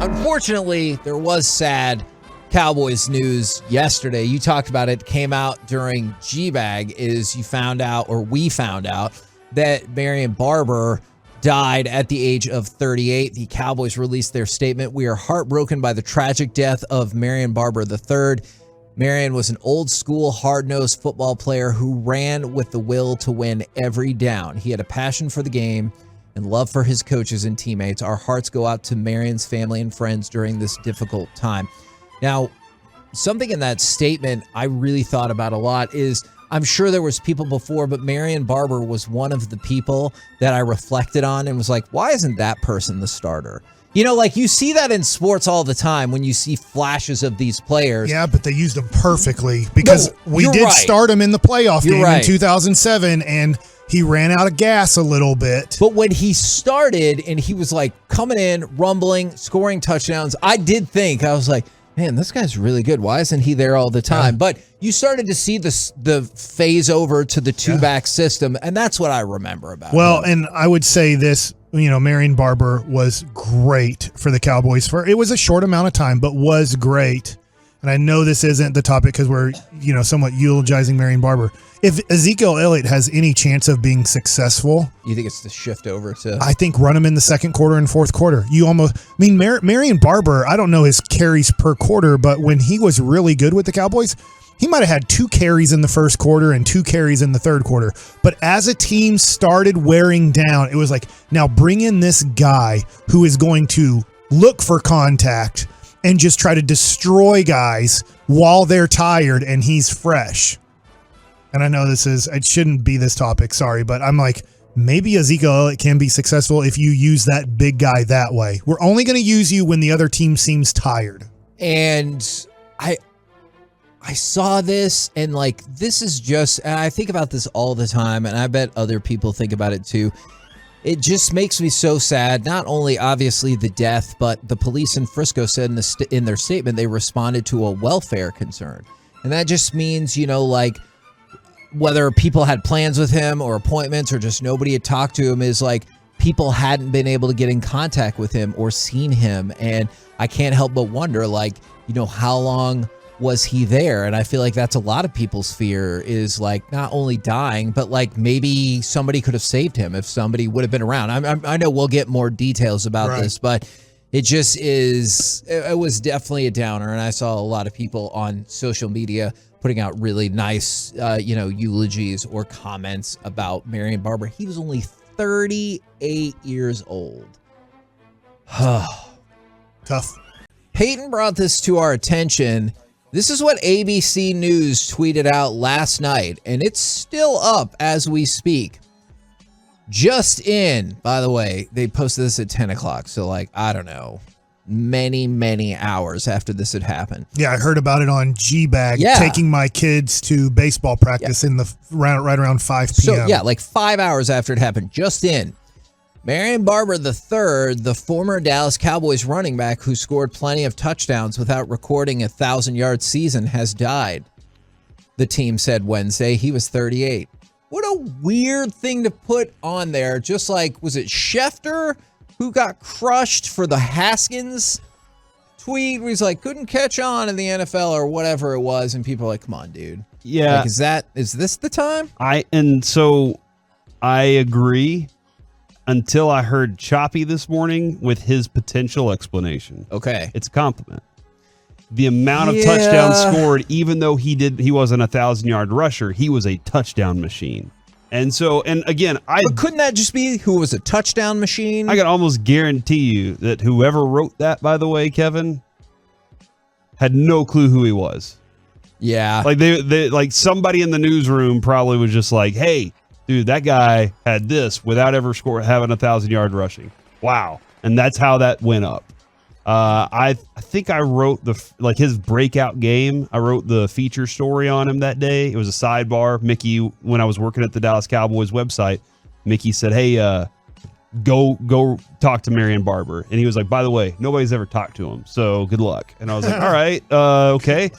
Unfortunately, there was sad Cowboys news yesterday. You talked about it, came out during G-Bag, we found out that Marion Barber died at the age of 38. The Cowboys released their statement. We are heartbroken by the tragic death of Marion Barber III. Marion was an old-school, hard-nosed football player who ran with the will to win every down. He had a passion for the game and love for his coaches and teammates. Our hearts go out to Marion's family and friends during this difficult time. Now, something in that statement I really thought about a lot is, I'm sure there was people before, but Marion Barber was one of the people that I reflected on and was like, why isn't that person the starter? You know, like you see that in sports all the time when you see flashes of these players. Yeah, but they used them perfectly because we did start him in the playoff game in 2007, and he ran out of gas a little bit. But when he started and he was like coming in, rumbling, scoring touchdowns, I was like, man, this guy's really good. Why isn't he there all the time? Yeah. But you started to see the phase over to the two-back system, and that's what I remember about him. Well, and I would say this, Marion Barber was great for the Cowboys. It was a short amount of time, but was great. And I know this isn't the topic because we're, somewhat eulogizing Marion Barber. If Ezekiel Elliott has any chance of being successful, you think it's the shift over to? I think run him in the second quarter and fourth quarter. Marion Barber, I don't know his carries per quarter, but when he was really good with the Cowboys, he might have had 2 carries in the first quarter and 2 carries in the third quarter. But as a team started wearing down, it was like, now bring in this guy who is going to look for contact and just try to destroy guys while they're tired and he's fresh. And I know it shouldn't be this topic, sorry, but I'm like, maybe Ezekiel Elliott can be successful if you use that big guy that way. We're only going to use you when the other team seems tired. And I saw this, and this is just, and I think about this all the time, and I bet other people think about it too. It just makes me so sad. Not only obviously the death, but the police in Frisco said in their statement they responded to a welfare concern. And that just means, whether people had plans with him or appointments or just nobody had talked to him, is like people hadn't been able to get in contact with him or seen him. And I can't help but wonder, how long was he there? And I feel like that's a lot of people's fear, is not only dying, but maybe somebody could have saved him if somebody would have been around. I know we'll get more details about this, but it just it was definitely a downer. And I saw a lot of people on social media putting out really nice, eulogies or comments about Marion Barber. He was only 38 years old. Tough. Peyton brought this to our attention. This is what ABC News tweeted out last night, and it's still up as we speak. Just in, by the way, they posted this at 10 o'clock, so I don't know, many hours after this had happened. Yeah, I heard about it on G-Bag, taking my kids to baseball practice in the right around 5 p.m. So, 5 hours after it happened, just in. Marion Barber III, the former Dallas Cowboys running back who scored plenty of touchdowns without recording a 1,000-yard season, has died, the team said Wednesday. He was 38. What a weird thing to put on there. Just was it Schefter who got crushed for the Haskins tweet where he's couldn't catch on in the NFL or whatever it was, and people are like, come on, dude. Yeah. Is this the time? I agree until I heard Choppy this morning with his potential explanation. Okay. It's a compliment. The amount of touchdowns scored, even though he wasn't a 1,000-yard rusher, he was a touchdown machine. And again, but couldn't that just be who was a touchdown machine? I can almost guarantee you that whoever wrote that, by the way, Kevin, had no clue who he was. Yeah. They somebody in the newsroom probably was just like, hey, dude, that guy had this without ever having 1,000-yard rushing. Wow. And that's how that went up. I think I wrote his breakout game. I wrote the feature story on him that day. It was a sidebar. Mickey, when I was working at the Dallas Cowboys website, Mickey said, hey, go talk to Marion Barber. And he was like, by the way, nobody's ever talked to him, so good luck. And I was like, all right, okay.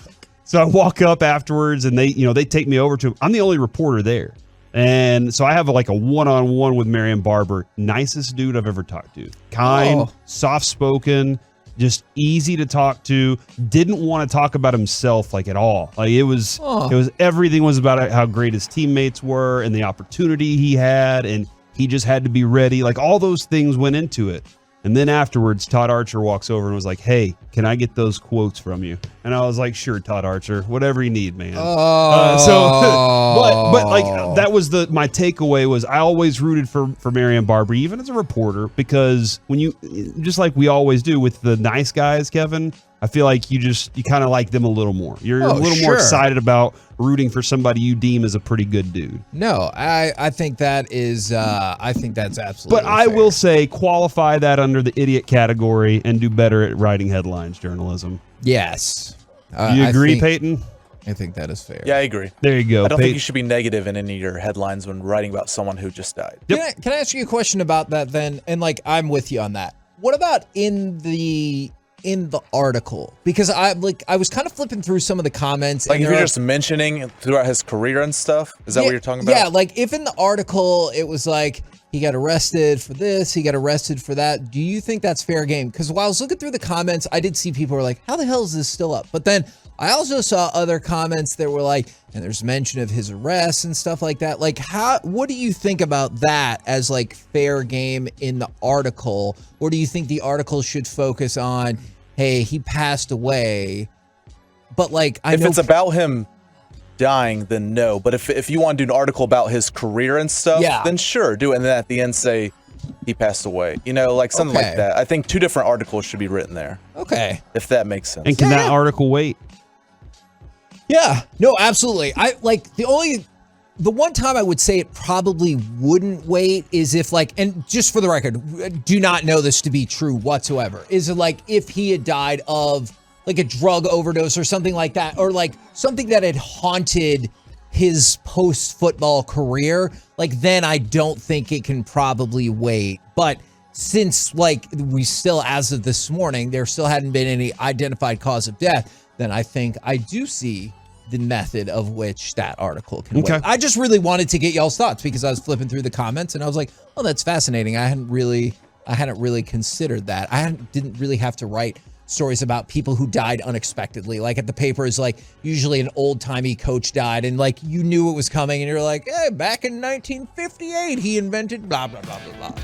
So I walk up afterwards, and they take me over to him. I'm the only reporter there. And so I have a one-on-one with Marion Barber. Nicest dude I've ever talked to. Kind, soft-spoken, just easy to talk to, didn't want to talk about himself like at all. Like it was everything was about how great his teammates were and the opportunity he had, and he just had to be ready. Like all those things went into it. And then afterwards, Todd Archer walks over and was like, "Hey, can I get those quotes from you?" And I was like, "Sure, Todd Archer, whatever you need, man." But like that was my takeaway was I always rooted for Marion Barber, even as a reporter, because when you, just like we always do with the nice guys, Kevin, I feel like you kind of like them a little more. You're a little more excited about rooting for somebody you deem as a pretty good dude. No, I think that is, I think that's absolutely But I fair. will say qualify that under the idiot category and do better at writing headlines journalism. Yes. Do you agree, think, Peyton? I think that is fair. Yeah, I agree. There you go. I don't think you should be negative in any of your headlines when writing about someone who just died. Yep. Can I ask you a question about that then? And like, I'm with you on that. What about in the article? Because I was kind of flipping through some of the comments. Like if you're just mentioning throughout his career and stuff, is that what you're talking about? Yeah, like if in the article it was like he got arrested for this, he got arrested for that. Do you think that's fair game? Because while I was looking through the comments, I did see people were like, how the hell is this still up? But then I also saw other comments that were like, and there's mention of his arrest and stuff like that. Like, what do you think about that as like fair game in the article? Or do you think the article should focus on, hey, he passed away, but like, if it's about him dying, then no. But if you want to do an article about his career and stuff, then sure, do it. And then at the end say he passed away. You know, like something like that. I think two different articles should be written there. Okay. If that makes sense. And can that article wait? Yeah, no, absolutely. I like the one time I would say it probably wouldn't wait is if like, and just for the record, do not know this to be true whatsoever, is it like if he had died of like a drug overdose or something like that, or like something that had haunted his post-football career, like then I don't think it can probably wait. But since like we still, as of this morning, there still hadn't been any identified cause of death, then I think I do see the method of which that article can wait. I just really wanted to get y'all's thoughts because I was flipping through the comments and I was like, oh, that's fascinating. I hadn't really considered that. Didn't really have to write stories about people who died unexpectedly. Like at the paper is like usually an old timey coach died and like you knew it was coming and you're like, hey, back in 1958 he invented blah blah blah blah blah.